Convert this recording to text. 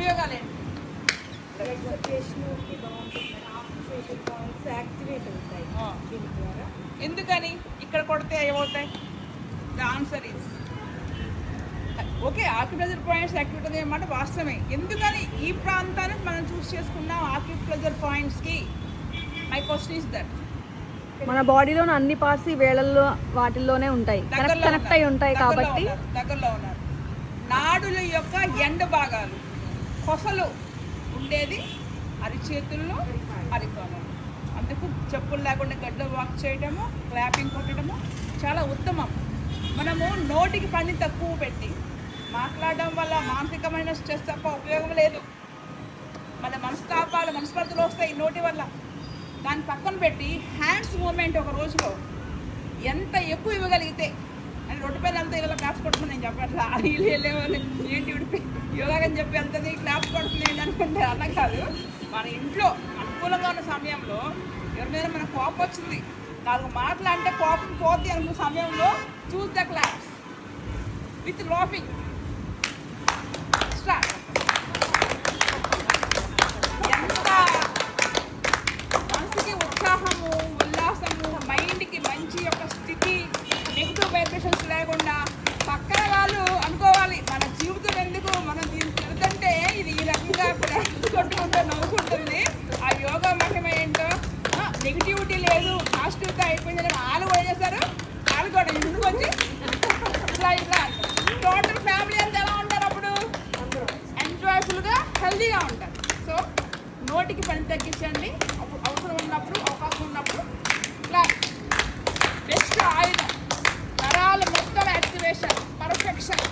ఉపయోగాలు ఏంటి? ఎందుకని ఇక్కడ కొడితే ఏమవుతాయి? The answer is okay. Acupressure points activate అవుతాయి అన్నమాట వాస్తవమే. ఎందుకని ఈ ప్రాంతాన్ని మనం చూస్ చేసుకున్నాం ఆక్యుప్రెజర్ పాయింట్స్కి? మై క్వశ్చన్ ఇస్ దట్ మన బాడీలోని అన్ని పార్ట్స్ ఈ వేళల్లో వాటిల్లోనే ఉంటాయి, కనెక్ట్ అయి ఉంటాయి కాబట్టి దగ్గరలో ఉన్నారు. నాడుల యొక్క ఎండ భాగాలు కొసలు ఉండేది అరిచేతుల్లో, అరికాలు. అందుకు చెప్పులు లేకుండా గడ్డలో వాక్ చేయడము, క్లాపింగ్ కొట్టడము చాలా ఉత్తమం. మనము నోటికి పని తక్కువ పెట్టి మాట్లాడడం వల్ల మానసికమైన స్ట్రెస్ తప్ప ఉపయోగం లేదు. మన మనస్పర్ధలు వస్తాయి నోటి వల్ల. దాన్ని పక్కన పెట్టి హ్యాండ్స్ మూమెంట్ ఒక రోజులో ఎంత ఎక్కువ ఇవ్వగలిగితే, అని రొట్టె పైన అంతా ఇలా క్లాప్స్ కొట్టుకుని నేను చెప్పట్లా. వీళ్ళు వెళ్ళేవాళ్ళు ఏంటి విడిపి యోగాని చెప్పి వెళ్తుంది క్లాప్స్ కొడుతుంది అనుకుంటే అలా కాదు. మన ఇంట్లో అనుకూలంగా ఉన్న సమయంలో ఎవరి మీద మన కోపం వచ్చింది, 4 మాటలు అంటే కోపం పోద్ది అనుకున్న సమయంలో choose the claps with laughing start. ఎంత మనసుకి ఉత్సాహము, ఉల్లాసము, మైండ్కి మంచి యొక్క స్థితి, నెగిటివ్ వైబ్రేషన్స్ లేకుండా పక్కన వాళ్ళు అనుకోవాలి మన జీవితం ఎందుకు మనం దీన్ని తిరుగుతుంటే ఇది ఈ రకంగా కొట్టుకుంటూ నవ్వుకుంటుంది. ఆ యోగా మహిమ ఏంటో, నెగిటివిటీ లేదు, పాజిటివ్గా అయిపోయిందని వాళ్ళు కూడా చేస్తారు. వాళ్ళు కూడా ఇంటికి వచ్చి ఇట్లా అంటారు. టోటల్ ఫ్యామిలీ అంతా ఎలా ఉంటారు అప్పుడు? ఎంజాయ్ఫుల్గా హెల్తీగా ఉంటారు. సో నోటికి పని తగ్గించండి. అవసరం ఉన్నప్పుడు, అవకాశం ఉన్నప్పుడు ఇట్లా బెస్ట్ ఆయుధం. నరాలు మొత్తం యాక్టివేషన్, పర్ఫెక్షన్.